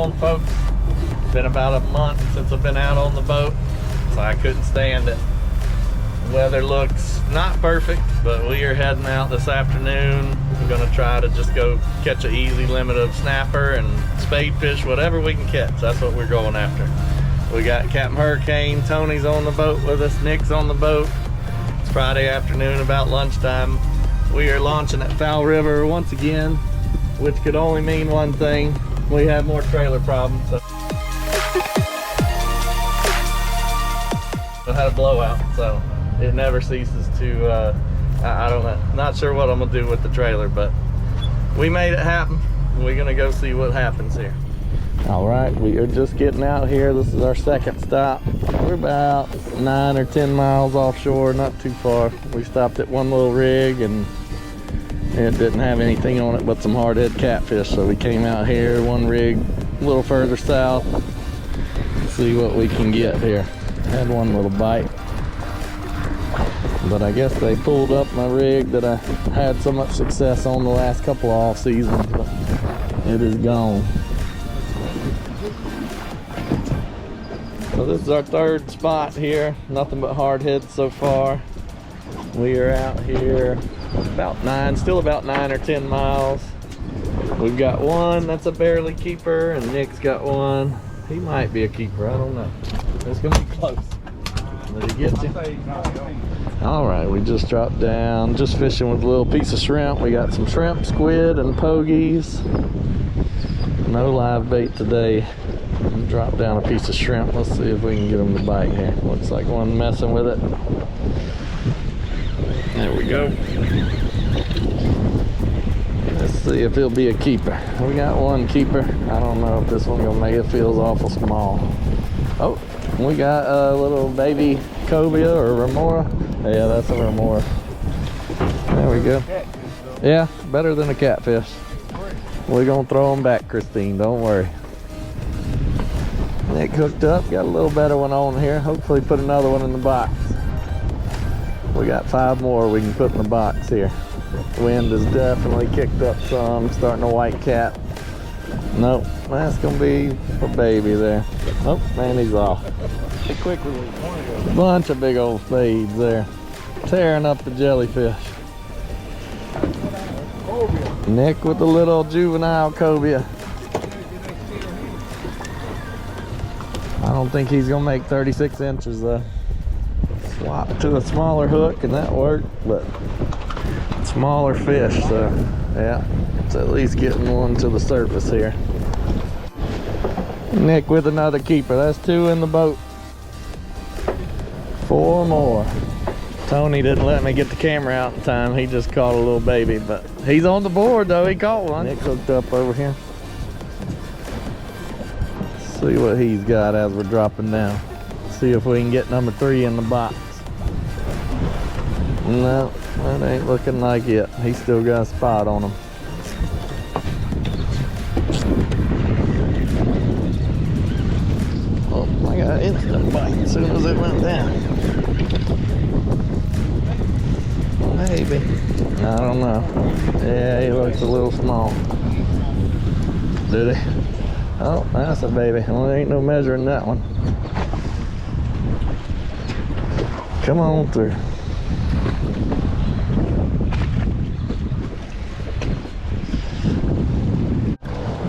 on, folks. It's been about a month since I've been out on the boat, so I couldn't stand it. The weather looks not perfect, but we are heading out this afternoon. We're gonna try to just go catch an easy limit of snapper and spade fish, whatever we can catch. That's what we're going after. We got Captain Hurricane, Tony's on the boat with us, Nick's on the boat. It's Friday afternoon about lunchtime. We are launching at Fowl River once again, which could only mean one thing. We have more trailer problems. So I had a blowout, so it never ceases to, I don't know, not sure what I'm gonna do with the trailer, but we made it happen. We're gonna go see what happens here. All right, we are just getting out here. This is our second stop. We're about 9 or 10 miles offshore, not too far. We stopped at one little rig and it didn't have anything on it but some hardhead catfish. So we came out here, one rig a little further south, see what we can get here. Had one little bite, but I guess they pulled up my rig that I had so much success on the last couple of off seasons, but it is gone. So this is our third spot here. Nothing but hardheads so far. We are out here still about 9 or 10 miles. We've got one that's a barely keeper, and Nick's got one. He might be a keeper, I don't know. It's gonna be close. Did he get you? All right, we just dropped down, just fishing with a little piece of shrimp. We got some shrimp, squid, and pogies. No live bait today. Drop down a piece of shrimp. Let's see if we can get them to bite here. Looks like one messing with it. There we go. Let's see if he'll be a keeper. We got one keeper. I don't know if this one gonna make it. Feels awful small. Oh, we got a little baby cobia or remora. Yeah, that's a remora. There we go. Yeah, better than a catfish. We're gonna throw them back, Christine, don't worry. Nick hooked up, got a little better one on here. Hopefully put another one in the box. We got 5 more we can put in the box here. Wind has definitely kicked up some, starting to white cat. Nope, that's gonna be a baby there. Oh, man, he's off. Quick release. Bunch of big old fades there. Tearing up the jellyfish. Nick with the little juvenile cobia. I don't think he's gonna make 36 inches though. Swap to a smaller hook and that worked, but smaller fish, so yeah, it's at least getting one to the surface here. Nick with another keeper. That's 2 in the boat. 4 more. Tony didn't let me get the camera out in time. He just caught a little baby, but he's on the board though. He caught one. Nick hooked up over here. See what he's got as we're dropping down. See if we can get number 3 in the box. No, that ain't looking like it. He's still got a spot on him. Oh, I got an instant bite as soon as it went down. Maybe. I don't know. Yeah, he looks a little small. Did he? Oh, that's a baby. Well, there ain't no measuring that one. Come on through.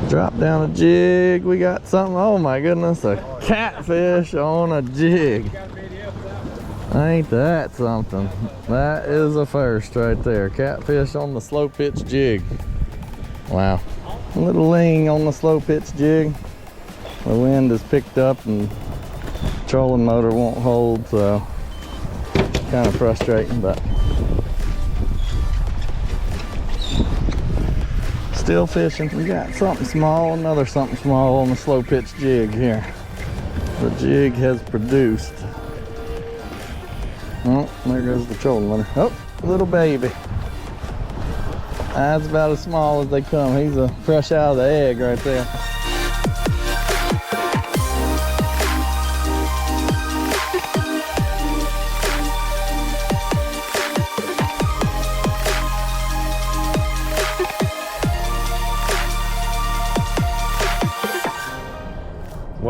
Drop down a jig. We got something. Oh my goodness, a catfish on a jig. Ain't that something? That is a first right there. Catfish on the slow pitch jig. Wow. A little lean on the slow pitch jig. The wind has picked up and trolling motor won't hold, so kind of frustrating, but still fishing. We got something small, another something small on the slow pitch jig here. The jig has produced. Oh, there goes the trolling motor. Oh, little baby. That's about as small as they come. He's a fresh out of the egg right there.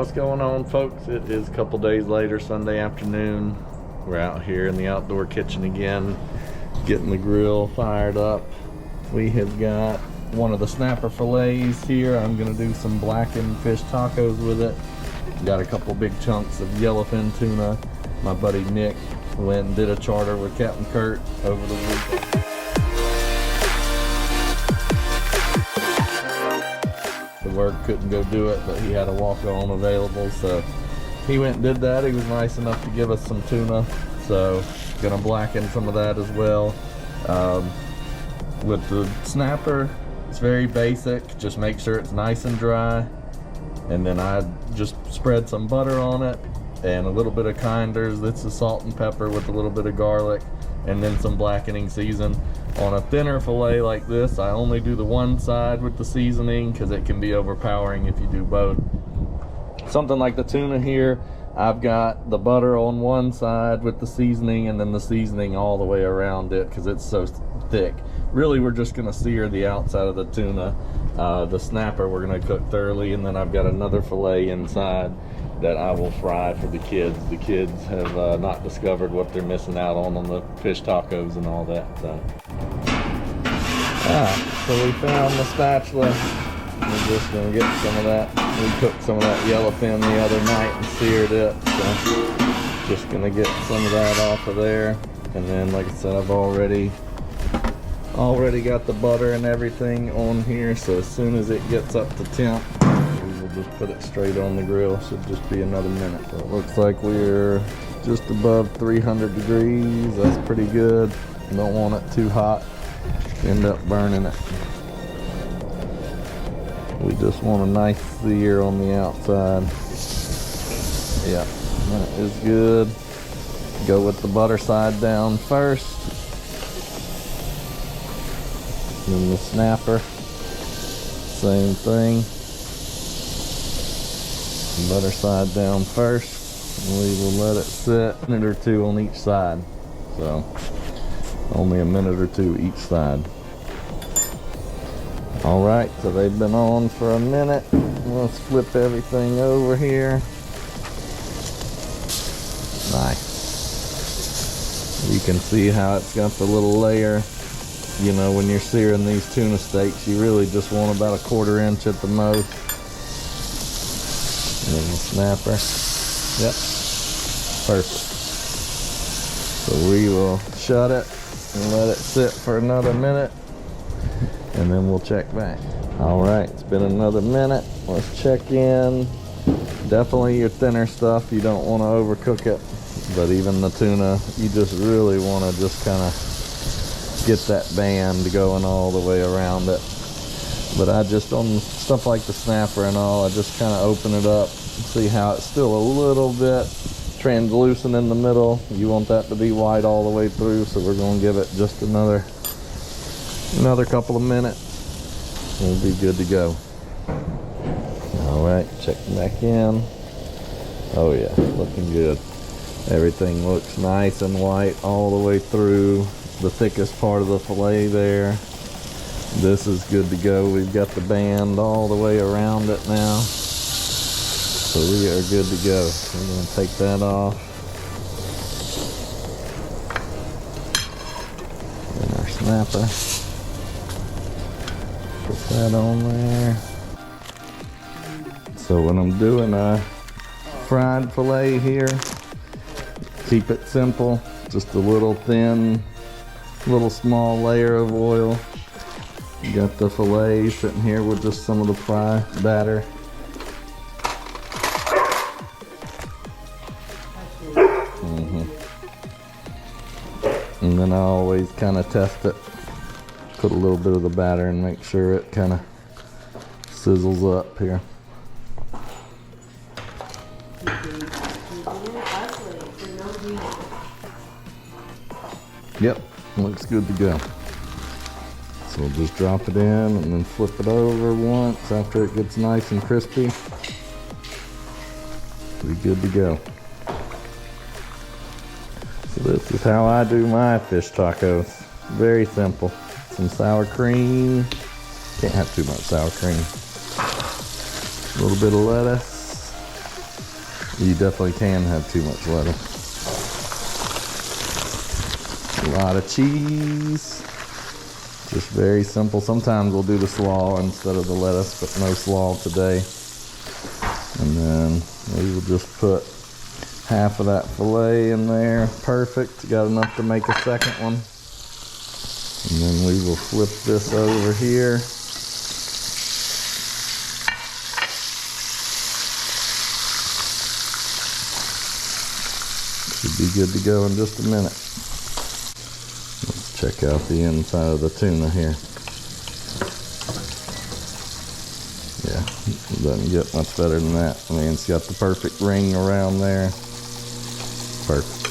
what's going on, folks? It is a couple days later, Sunday afternoon. We're out here in the outdoor kitchen again, getting the grill fired up. We have got one of the snapper fillets here. I'm gonna do some blackened fish tacos with it. Got a couple big chunks of yellowfin tuna. My buddy Nick went and did a charter with Captain Kurt over the weekend. The work couldn't go do it, but he had a walk-on available, so he went and did that. He was nice enough to give us some tuna, so gonna blacken some of that as well. With the snapper, it's very basic. Just make sure it's nice and dry, and then I just spread some butter on it and a little bit of kinders. That's the salt and pepper with a little bit of garlic, and then some blackening season. On a thinner fillet like this, I only do the one side with the seasoning because it can be overpowering if you do both. Something like the tuna here, I've got the butter on one side with the seasoning, and then the seasoning all the way around it because it's so thick. Really, we're just gonna sear the outside of the tuna. The snapper we're gonna cook thoroughly, and then I've got another fillet inside that I will fry for the kids. The kids have not discovered what they're missing out on the fish tacos and all that. So we found the spatula. We're just gonna get some of that. We cooked some of that yellowfin the other night and seared it. So just gonna get some of that off of there. And then, like I said, I've already got the butter and everything on here. So as soon as it gets up to temp, we'll just put it straight on the grill. Should just be another minute. So it looks like we're just above 300 degrees. That's pretty good. Don't want it too hot. End up burning it. We just want a nice sear on the outside. Yeah, that is good. Go with the butter side down first. Then the snapper, same thing. Butter side down first. We will let it sit a minute or two on each side. So only a minute or two each side. All right, so they've been on for a minute. Let's flip everything over here. Nice. You can see how it's got the little layer. You know, when you're searing these tuna steaks, you really just want about a 1/4 inch at the most. And then the snapper. Yep, perfect. So we will shut it and let it sit for another minute, and then we'll check back. All right, it's been another minute. Let's check in. Definitely your thinner stuff, you don't want to overcook it, but even the tuna, you just really want to just kind of get that band going all the way around it. But I just, on stuff like the snapper and all, I just kind of open it up, see how it's still a little bit translucent in the middle. You want that to be white all the way through, so we're going to give it just another couple of minutes. We'll be good to go. All right, checking back in. Oh yeah, looking good. Everything looks nice and white all the way through the thickest part of the fillet there. This is good to go. We've got the band all the way around it now, so we are good to go. We're going to take that off. And our snapper. Put that on there. So when I'm doing a fried fillet here, keep it simple. Just a little thin, little small layer of oil. You got the fillet sitting here with just some of the fry batter. And then I always kind of test it. Put a little bit of the batter and make sure it kind of sizzles up here. Yep, looks good to go. So we'll just drop it in and then flip it over once after it gets nice and crispy. Be good to go. So this is how I do my fish tacos. Very simple. Some sour cream. Can't have too much sour cream. A little bit of lettuce. You definitely can have too much lettuce. A lot of cheese. Just very simple. Sometimes we'll do the slaw instead of the lettuce, but no slaw today. And then we will just put half of that filet in there. Perfect. Got enough to make a second one. And then we will flip this over here. Should be good to go in just a minute. Let's check out the inside of the tuna here. Yeah, it doesn't get much better than that. I mean, it's got the perfect ring around there. Perfect.